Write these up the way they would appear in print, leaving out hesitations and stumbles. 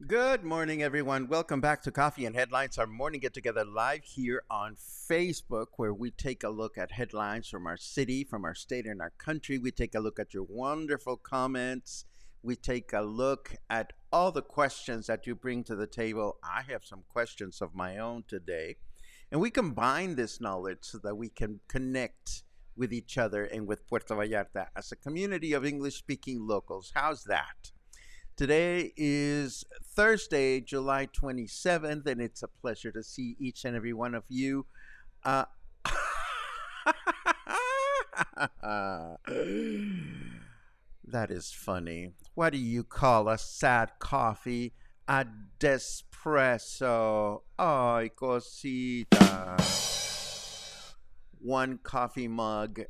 Good morning, everyone. Welcome back to Coffee and Headlines, our morning get together live here on Facebook, where we take a look at headlines from our city, from our state, and our country. We take a look at your wonderful comments. We take a look at all the questions that you bring to the table. I have some questions of my own today. And we combine this knowledge so that we can connect with each other and with Puerto Vallarta as a community of English speaking locals. How's that? Today is Thursday, July 27th, and it's a pleasure to see each and every one of you. Uh, that is funny. What do you call a sad coffee? A despresso. Ay, cosita. One coffee mug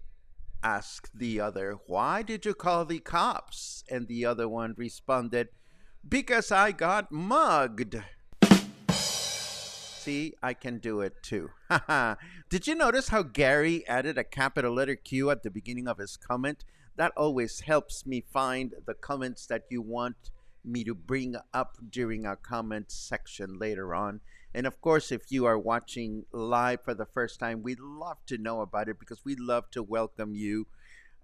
asked the other, "Why did you call the cops?" And the other one responded, "Because I got mugged." See, I can do it too. Did you notice how Gary added a capital letter Q at the beginning of his comment? That always helps me find the comments that you want me to bring up during our comment section later on. And of course, if you are watching live for the first time, we'd love to know about it because we love to welcome you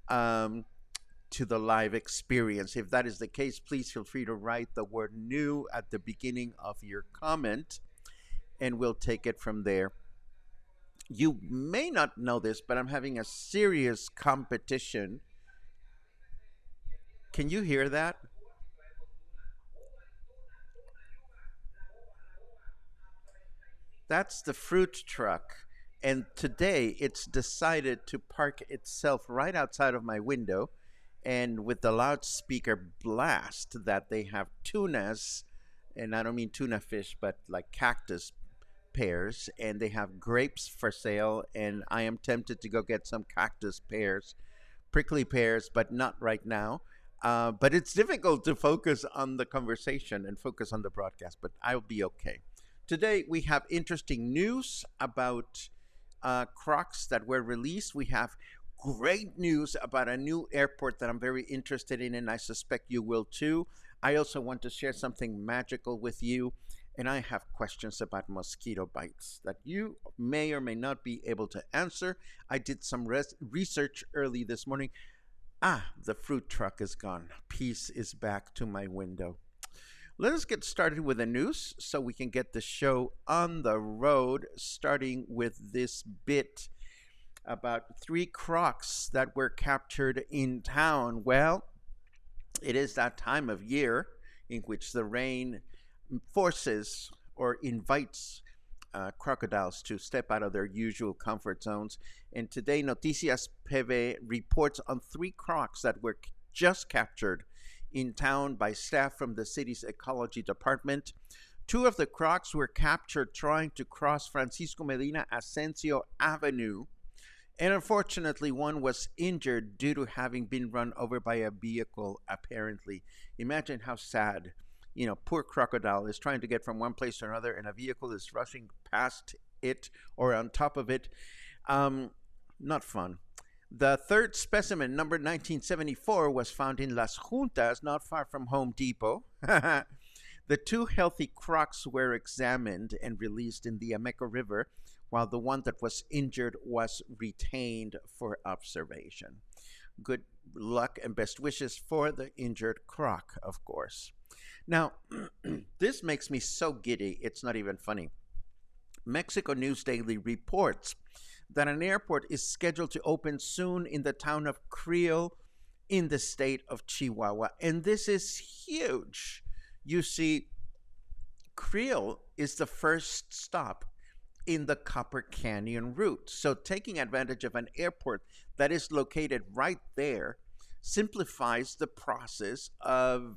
to the live experience. If that is the case, please feel free to write the word new at the beginning of your comment, and we'll take it from there. You may not know this, but I'm having a serious competition. Can you hear that? That's the fruit truck. And today it's decided to park itself right outside of my window. And with the loudspeaker blast that they have tunas, and I don't mean tuna fish, but like cactus pears, and they have grapes for sale. And I am tempted to go get some cactus pears, prickly pears, but not right now. But it's difficult to focus on the conversation and focus on the broadcast, but I'll be okay. Today, we have interesting news about crocs that were released. We have great news about a new airport that I'm very interested in, and I suspect you will too. I also want to share something magical with you, and I have questions about mosquito bites that you may or may not be able to answer. I did some research early this morning. The fruit truck is gone. Peace is back to my window. Let us get started with the news so we can get the show on the road, starting with this bit about 3 crocs that were captured in town. Well, it is that time of year in which the rain forces or invites crocodiles to step out of their usual comfort zones. And today, Noticias PV reports on 3 crocs that were just captured in town by staff from the city's ecology department. 2 of the crocs were captured trying to cross Francisco Medina Asensio Avenue, and unfortunately one was injured due to having been run over by a vehicle, apparently. Imagine how sad poor crocodile is trying to get from one place to another, and a vehicle is rushing past it or on top of it. Um, Not fun. The third specimen, number 1974, was found in Las Juntas, not far from Home Depot. The two healthy crocs were examined and released in the Ameco River, while the one that was injured was retained for observation. Good luck and best wishes for the injured croc, of course. Now, this makes me so giddy, it's not even funny. Mexico News Daily reports that an airport is scheduled to open soon in the town of Creel in the state of Chihuahua. And this is huge. You see, Creel is the first stop in the Copper Canyon route. So taking advantage of an airport that is located right there simplifies the process of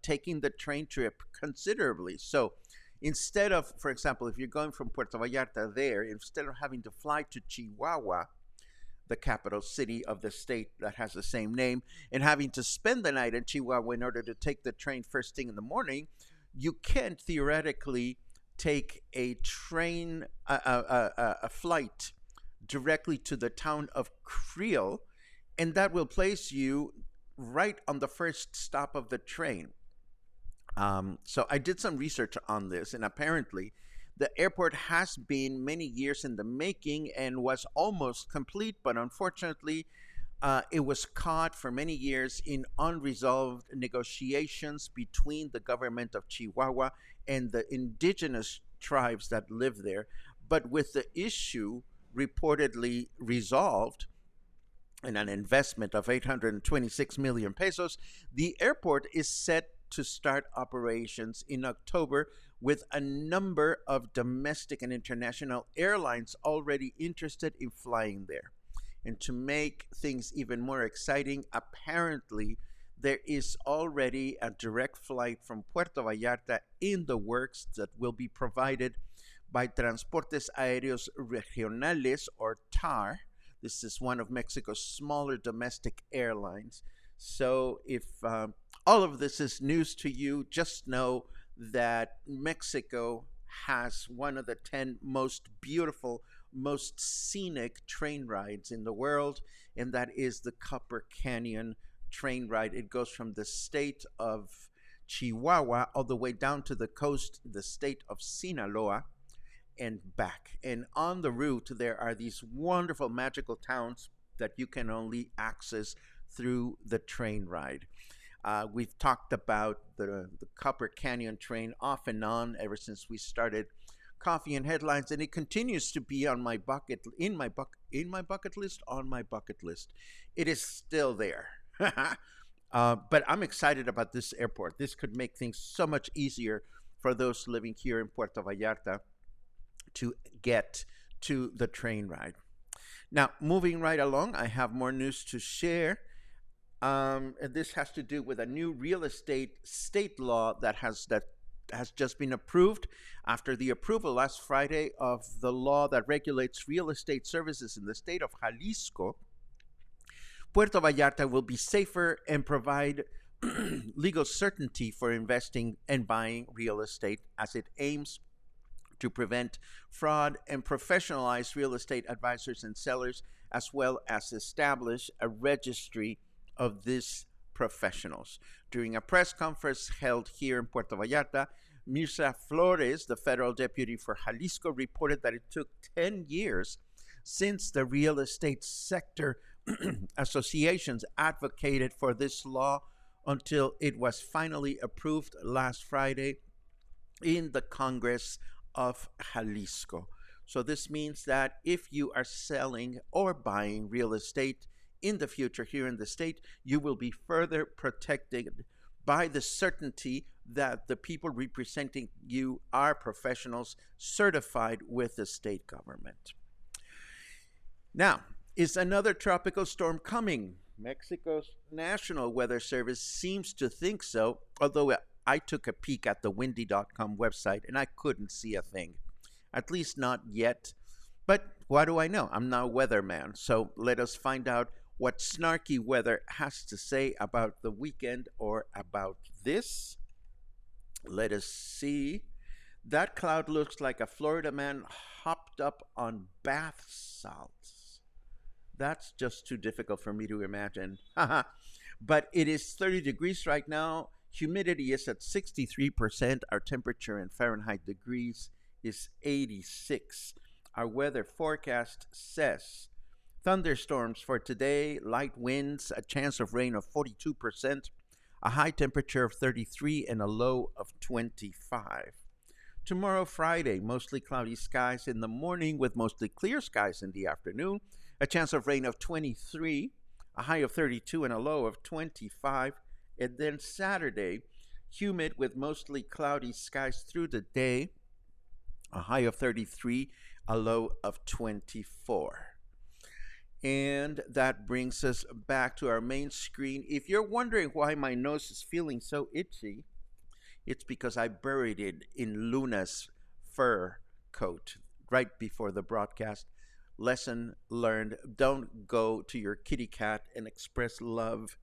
taking the train trip considerably. So instead of, for example, if you're going from Puerto Vallarta there, instead of having to fly to Chihuahua, the capital city of the state that has the same name, and having to spend the night in Chihuahua in order to take the train first thing in the morning, you can theoretically take a train, a flight directly to the town of Creel, and that will place you right on the first stop of the train. So I did some research on this, and apparently the airport has been many years in the making and was almost complete, but unfortunately it was caught for many years in unresolved negotiations between the government of Chihuahua and the indigenous tribes that live there. But with the issue reportedly resolved and an investment of 826 million pesos, the airport is set to start operations in October, with a number of domestic and international airlines already interested in flying there. And to make things even more exciting, apparently there is already a direct flight from Puerto Vallarta in the works that will be provided by Transportes Aéreos Regionales, or TAR. This is one of Mexico's smaller domestic airlines. So if all of this is news to you, just know that Mexico has one of the 10 most beautiful, most scenic train rides in the world, and that is the Copper Canyon train ride. It goes from the state of Chihuahua all the way down to the coast, the state of Sinaloa, and back. And on the route, there are these wonderful magical towns that you can only access through the train ride. We've talked about the Copper Canyon train off and on ever since we started Coffee and Headlines, and it continues to be on my bucket list. It is still there. But I'm excited about this airport. This could make things so much easier for those living here in Puerto Vallarta to get to the train ride. Now, moving right along, I have more news to share. And this has to do with a new real estate state law that has just been approved after the approval last Friday of the law that regulates real estate services in the state of Jalisco. Puerto Vallarta will be safer and provide legal certainty for investing and buying real estate as it aims to prevent fraud and professionalize real estate advisors and sellers, as well as establish a registry of these professionals. During a press conference held here in Puerto Vallarta, Mirza Flores, the federal deputy for Jalisco, reported that it took 10 years since the real estate sector associations advocated for this law until it was finally approved last Friday in the Congress of Jalisco. So this means that if you are selling or buying real estate in the future here in the state, you will be further protected by the certainty that the people representing you are professionals certified with the state government. Now, is another tropical storm coming? Mexico's National Weather Service seems to think so, although I took a peek at the windy.com website and I couldn't see a thing, at least not yet. But what do I know? I'm not a weatherman, so let us find out what snarky weather has to say about the weekend or about this. Let us see. That cloud looks like a Florida man hopped up on bath salts. That's just too difficult for me to imagine. But it is 30 degrees right now. Humidity is at 63%. Our temperature in Fahrenheit degrees is 86. Our weather forecast says thunderstorms for today, light winds, a chance of rain of 42%, a high temperature of 33 and a low of 25. Tomorrow, Friday, mostly cloudy skies in the morning with mostly clear skies in the afternoon, a chance of rain of 23, a high of 32 and a low of 25. And then Saturday, humid with mostly cloudy skies through the day, a high of 33, a low of 24. And that brings us back to our main screen. If you're wondering why my nose is feeling so itchy, it's because I buried it in Luna's fur coat right before the broadcast. Lesson learned: don't go to your kitty cat and express love,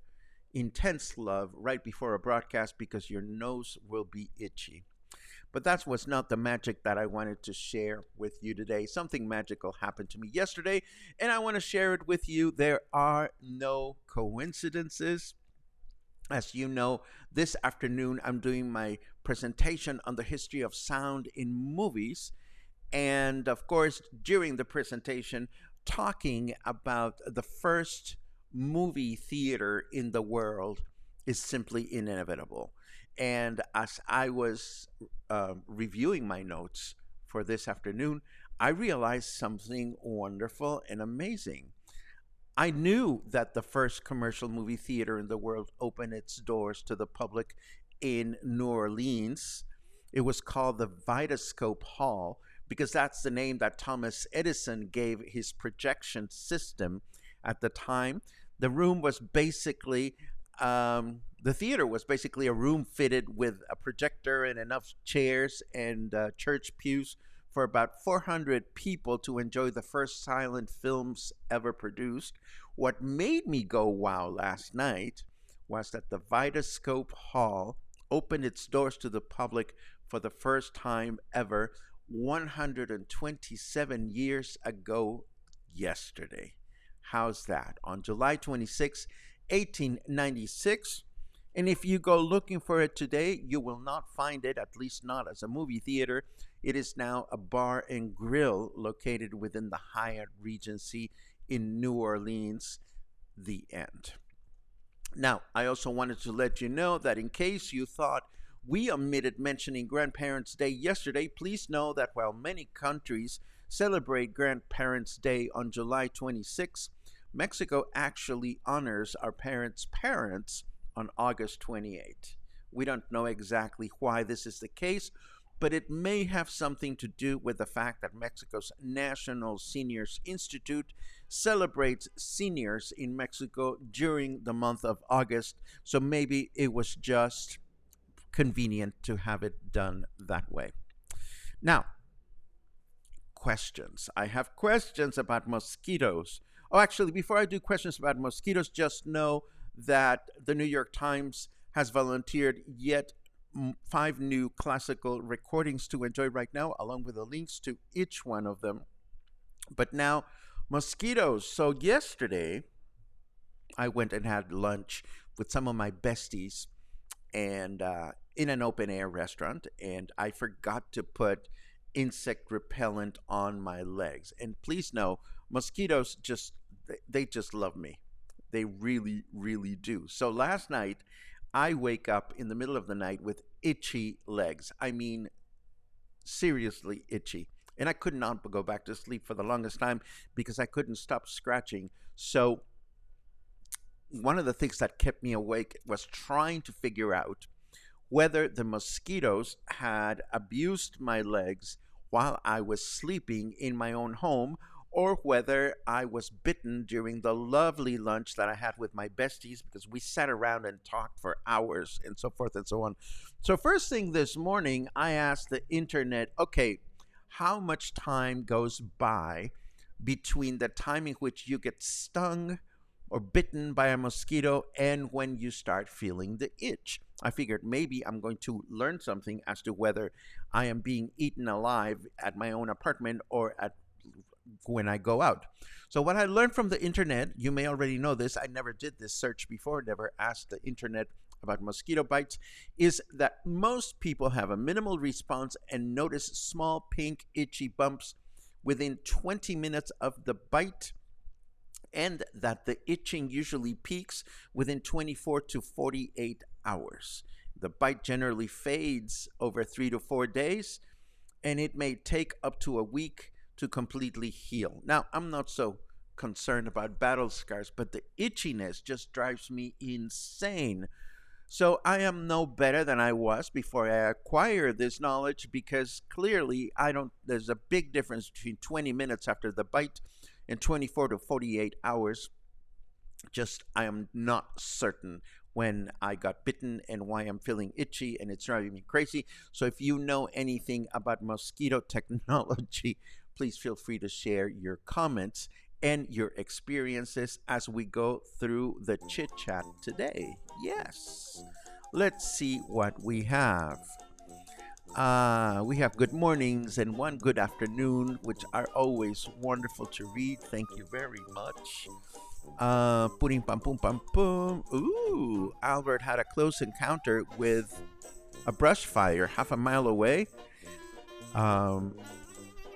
intense love, right before a broadcast because your nose will be itchy. But that was not the magic that I wanted to share with you today. Something magical happened to me yesterday, and I want to share it with you. There are no coincidences. As you know, this afternoon I'm doing my presentation on the history of sound in movies. And of course, during the presentation, talking about the first movie theater in the world is simply inevitable. And as I was reviewing my notes for this afternoon, I realized something wonderful and amazing. I knew that the first commercial movie theater in the world opened its doors to the public in New Orleans. It was called the Vitascope Hall because that's the name that Thomas Edison gave his projection system at the time. The room was basically, the theater was basically a room fitted with a projector and enough chairs and church pews for about 400 people to enjoy the first silent films ever produced. What made me go wow last night was that the Vitascope Hall opened its doors to the public for the first time ever 127 years ago yesterday. How's that? On July 26, 1896. And if you go looking for it today, you will not find it, at least not as a movie theater. It is now a bar and grill located within the Hyatt Regency in New Orleans. The end. Now, I also wanted to let you know that in case you thought we omitted mentioning Grandparents' Day yesterday, please know that while many countries celebrate Grandparents' Day on July 26, Mexico actually honors our parents' parents on August 28. We don't know exactly why this is the case, but it may have something to do with the fact that Mexico's National Seniors Institute celebrates seniors in Mexico during the month of August, so maybe it was just convenient to have it done that way. Now, questions. I have questions about mosquitoes. Oh, actually, before I do questions about mosquitoes, just know that the New York Times has volunteered yet 5 new classical recordings to enjoy right now, along with the links to each one of them. But now, mosquitoes. So yesterday, I went and had lunch with some of my besties and in an open air restaurant, and I forgot to put insect repellent on my legs. And please know, mosquitoes they just love me. They really, really do. So last night, I wake up in the middle of the night with itchy legs. I mean, seriously itchy. And I could not go back to sleep for the longest time because I couldn't stop scratching. So one of the things that kept me awake was trying to figure out whether the mosquitoes had abused my legs while I was sleeping in my own home, or whether I was bitten during the lovely lunch that I had with my besties, because we sat around and talked for hours and so forth and so on. So first thing this morning, I asked the internet, okay, how much time goes by between the time in which you get stung or bitten by a mosquito and when you start feeling the itch. I figured maybe I'm going to learn something as to whether I am being eaten alive at my own apartment or at when I go out. So what I learned from the internet, you may already know this, I never did this search before, never asked the internet about mosquito bites, is that most people have a minimal response and notice small pink itchy bumps within 20 minutes of the bite, and that the itching usually peaks within 24 to 48 hours. The bite generally fades over 3 to 4 days, and it may take up to a week to completely heal. Now, I'm not so concerned about battle scars, but the itchiness just drives me insane. So I am no better than I was before I acquired this knowledge, because clearly I don't there's a big difference between 20 minutes after the bite and 24 to 48 hours. Just I am not certain when I got bitten and why I'm feeling itchy and it's driving me crazy. So if you know anything about mosquito technology, please feel free to share your comments and your experiences as we go through the chit chat today. Yes. Let's see what we have. We have good mornings and one good afternoon, which are always wonderful to read. Thank you very much. Pudding pam pum pam pum. Ooh, Albert had a close encounter with a brush fire half a mile away.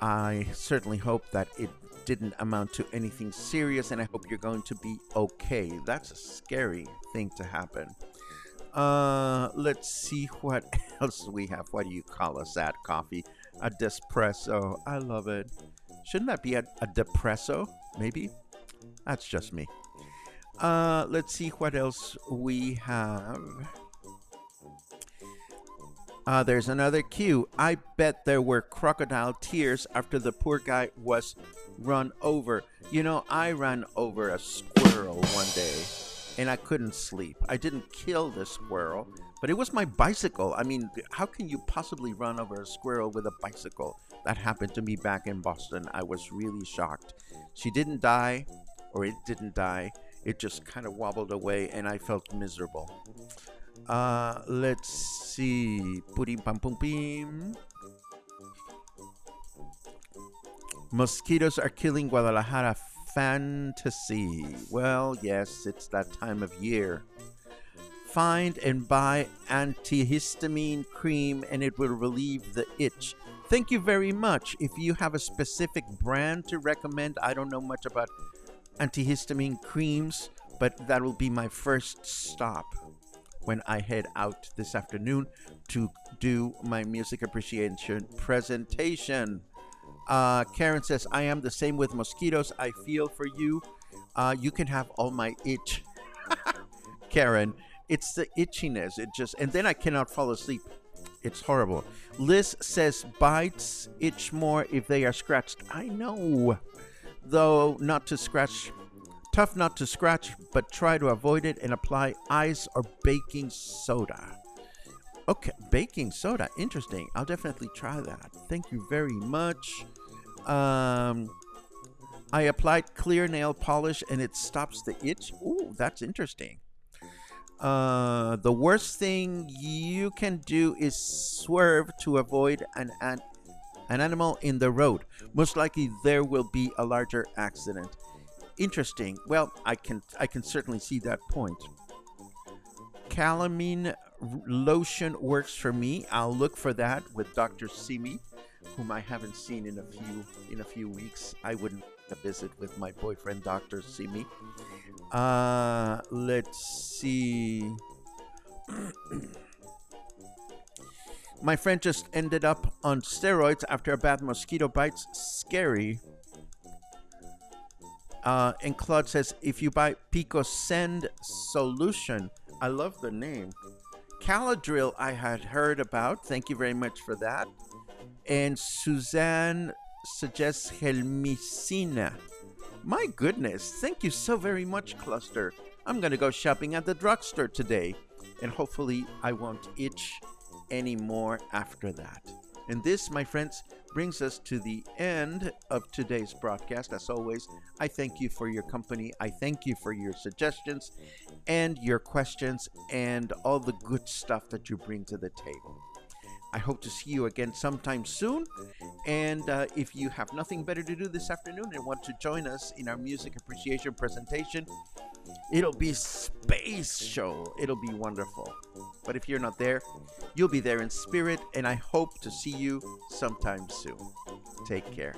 I certainly hope that it didn't amount to anything serious, and I hope you're going to be okay. That's a scary thing to happen. Let's see what else we have. What do you call us that coffee? A despresso. I love it. Shouldn't that be a depresso? Maybe? That's just me. Let's see what else we have. There's another cue. I bet there were crocodile tears after the poor guy was run over. You know, I ran over a squirrel one day and I couldn't sleep. I didn't kill the squirrel, but it was my bicycle. I mean, how can you possibly run over a squirrel with a bicycle? That happened to me back in Boston. I was really shocked. She didn't die, or it didn't die. It just kind of wobbled away and I felt miserable. Let's see. Pudim pam pum pim. Mosquitoes are killing Guadalajara. Fantasy. Well, yes, it's that time of year. Find and buy antihistamine cream and it will relieve the itch. Thank you very much. If you have a specific brand to recommend, I don't know much about antihistamine creams, but that will be my first stop when I head out this afternoon to do my music appreciation presentation. Karen says, I am the same with mosquitoes. I feel for you. You can have all my itch. Karen, it's the itchiness. And then I cannot fall asleep. It's horrible. Liz says, bites itch more if they are scratched. I know. Though not to scratch. Tough not to scratch, but try to avoid it and apply ice or baking soda. Okay, baking soda. Interesting. I'll definitely try that. Thank you very much. I applied clear nail polish and it stops the itch. Ooh, that's interesting. The worst thing you can do is swerve to avoid an animal in the road. Most likely there will be a larger accident. Interesting. Well, I can certainly see that point. Calamine lotion works for me. I'll look for that with Dr. Simi, whom I haven't seen in a few weeks. I wouldn't visit with my boyfriend, Dr. Simi. Let's see. My friend just ended up on steroids after a bad mosquito bite. Scary. And Claude says, if you buy Pico Send Solution, I love the name. Caladril I had heard about. Thank you very much for that. And Suzanne suggests Helmicina. My goodness. Thank you so very much, Cluster. I'm going to go shopping at the drugstore today. And hopefully I won't itch anymore after that. And this, my friends, brings us to the end of today's broadcast. As always, I thank you for your company. I thank you for your suggestions and your questions and all the good stuff that you bring to the table. I hope to see you again sometime soon. And if you have nothing better to do this afternoon and want to join us in our music appreciation presentation, it'll be Space Show. It'll be wonderful. But if you're not there, you'll be there in spirit, and I hope to see you sometime soon. Take care.